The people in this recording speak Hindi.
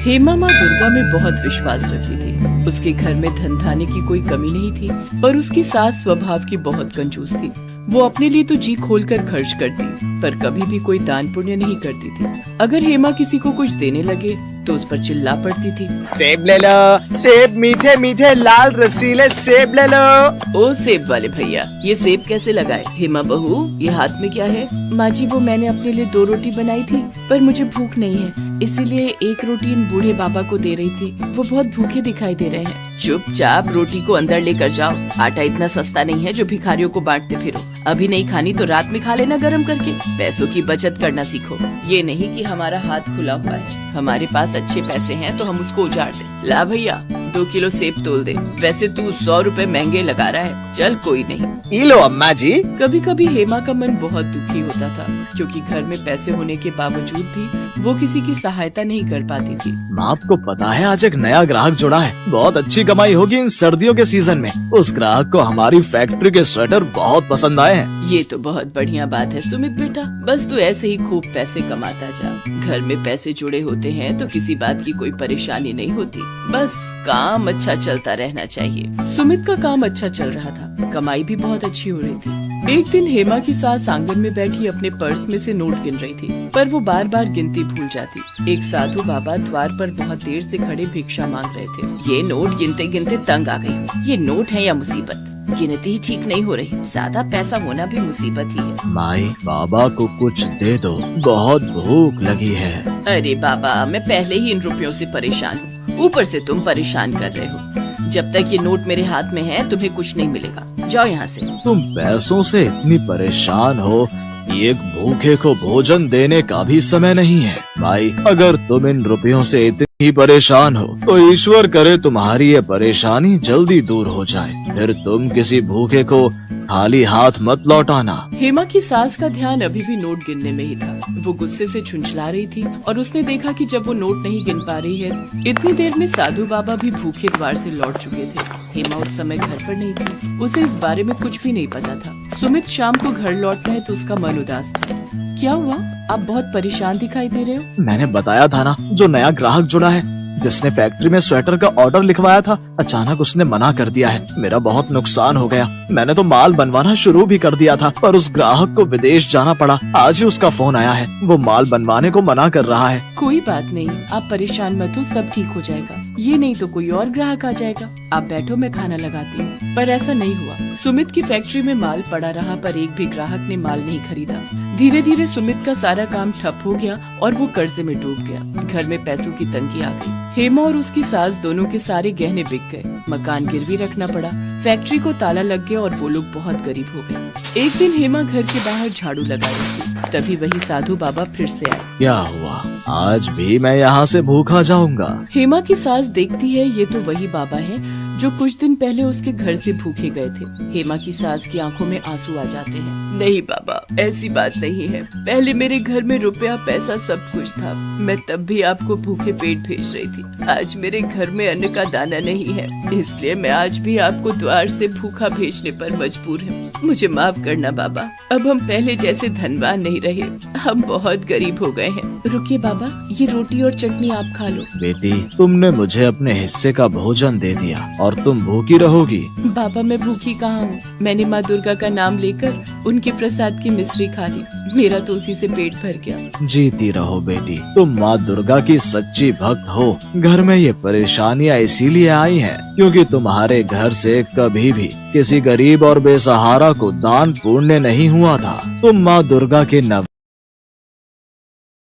हेमा माँ दुर्गा में बहुत विश्वास रखती थी। उसके घर में धन धान्य की कोई कमी नहीं थी, पर उसकी सास स्वभाव की बहुत कंजूस थी। वो अपने लिए तो जी खोल कर खर्च करती, पर कभी भी कोई दान पुण्य नहीं करती थी। अगर हेमा किसी को कुछ देने लगे तो उस पर चिल्ला पड़ती थी, सेब ले लो, सेब मीठे मीठे लाल रसीले सेब ले लो। ओ सेब वाले भैया, ये सेब कैसे लगाए? हेमा बहू, ये हाथ में क्या है? माँ जी, वो मैंने अपने लिए 2 रोटी बनाई थी, पर मुझे भूख नहीं है, इसीलिए 1 रोटी इन बूढ़े बाबा को दे रही थी। वो बहुत भूखे दिखाई दे रहे हैं। चुपचाप रोटी को अंदर लेकर जाओ। आटा इतना सस्ता नहीं है जो भिखारियों को बांटते फिरो। अभी नहीं खानी तो रात में खा लेना गरम करके। पैसों की बचत करना सीखो। ये नहीं कि हमारा हाथ खुला हुआ है, हमारे पास अच्छे पैसे हैं तो हम उसको उजाड़ दें। ला भैया, 2 किलो सेब तोल दे। वैसे तू 100 रुपए महंगे लगा रहा है, चल कोई नहीं। ई लो अम्मा जी। कभी कभी हेमा का मन बहुत दुखी होता था, क्योंकि घर में पैसे होने के बावजूद भी वो किसी की सहायता नहीं कर पाती थी। आपको पता है आज एक नया ग्राहक जुड़ा है, बहुत अच्छी कमाई होगी इन सर्दियों के सीजन में। उस ग्राहक को हमारी फैक्ट्री के स्वेटर बहुत पसंद आए हैं। ये तो बहुत बढ़िया बात है सुमित बेटा, बस तू ऐसे ही खूब पैसे कमाता जा। घर में पैसे जुड़े होते हैं तो किसी बात की कोई परेशानी नहीं होती, बस काम अच्छा चलता रहना चाहिए। सुमित का काम अच्छा चल रहा था, कमाई भी बहुत अच्छी हो रही थी। एक दिन हेमा की सास आंगन में बैठी अपने पर्स में से नोट गिन रही थी, पर वो बार बार गिनती भूल जाती। एक साधु बाबा द्वार पर बहुत देर से खड़े भिक्षा मांग रहे थे। ये नोट गिनते गिनते तंग आ गई। ये नोट है या मुसीबत? गिनती ही ठीक नहीं हो रही, ज्यादा पैसा होना भी मुसीबत ही है। माई, बाबा को कुछ दे दो, बहुत भूख लगी है। अरे बाबा, मैं पहले ही इन रुपयों से परेशान हूँ, ऊपर से तुम परेशान कर रहे हो। जब तक ये नोट मेरे हाथ में है तुम्हें कुछ नहीं मिलेगा, जाओ यहाँ से। तुम पैसों से इतनी परेशान हो, एक भूखे को भोजन देने का भी समय नहीं है। भाई, अगर तुम इन रुपयों से इतनी परेशान हो तो ईश्वर करे तुम्हारी ये परेशानी जल्दी दूर हो जाए, फिर तुम किसी भूखे को खाली हाथ मत लौटाना। हेमा की सास का ध्यान अभी भी नोट गिनने में ही था। वो गुस्से से झुंझला रही थी और उसने देखा कि जब वो नोट नहीं गिन पा रही है, इतनी देर में साधु बाबा भी भूखे द्वार से लौट चुके थे। हेमा उस समय घर पर नहीं थी, उसे इस बारे में कुछ भी नहीं पता था। सुमित शाम को घर लौटता है तो उसका मन उदास था। क्या हुआ? आप बहुत परेशान दिखाई दे रहे हो। मैंने बताया था ना, जो नया ग्राहक जुड़ा है, जिसने फैक्ट्री में स्वेटर का ऑर्डर लिखवाया था, अचानक उसने मना कर दिया है। मेरा बहुत नुकसान हो गया। मैंने तो माल बनवाना शुरू भी कर दिया था, पर उस ग्राहक को विदेश जाना पड़ा। आज ही उसका फोन आया है, वो माल बनवाने को मना कर रहा है। कोई बात नहीं, आप परेशान मत हो, सब ठीक हो जाएगा। ये नहीं तो कोई और ग्राहक आ जाएगा। आप बैठो, मैं खाना लगाती हूँ। पर ऐसा नहीं हुआ। सुमित की फैक्ट्री में माल पड़ा रहा, पर एक भी ग्राहक ने माल नहीं खरीदा। धीरे धीरे सुमित का सारा काम ठप हो गया और वो कर्जे में डूब गया। घर में पैसों की तंगी आ गई। हेमा और उसकी सास दोनों के सारे गहने बिक गए। मकान गिरवी रखना पड़ा। फैक्ट्री को ताला लग गया और वो लोग बहुत गरीब हो गए। एक दिन हेमा घर के बाहर झाड़ू लगा रही थी, तभी वही साधु बाबा फिर से आए। क्या हुआ? आज भी मैं यहाँ से भूखा जाऊंगा? हेमा की सास देखती है ये तो वही बाबा हैं जो कुछ दिन पहले उसके घर से भूखे गए थे। हेमा की सास की आंखों में आंसू आ जाते हैं। नहीं बाबा, ऐसी बात नहीं है। पहले मेरे घर में रुपया पैसा सब कुछ था, मैं तब भी आपको भूखे पेट भेज रही थी। आज मेरे घर में अन्न का दाना नहीं है, इसलिए मैं आज भी आपको द्वार से भूखा भेजने पर मजबूर हूँ। मुझे माफ करना बाबा, अब हम पहले जैसे धनवान नहीं रहे, हम बहुत गरीब हो गए हैं। रुकिए बाबा, ये रोटी और चटनी आप खा लो। बेटी, तुमने मुझे अपने हिस्से का भोजन दे दिया और तुम भूखी रहोगी। बाबा, मैं भूखी कहाँ हूँ? मैंने माँ दुर्गा का नाम लेकर उनके प्रसाद की मिश्री खा ली, मेरा तो उसी से पेट भर गया। जीती रहो बेटी, तुम माँ दुर्गा की सच्ची भक्त हो। घर में ये परेशानियाँ इसीलिए आई हैं क्योंकि तुम्हारे घर से कभी भी किसी गरीब और बेसहारा को दान पुण्य नहीं हुआ था। तुम माँ दुर्गा के नव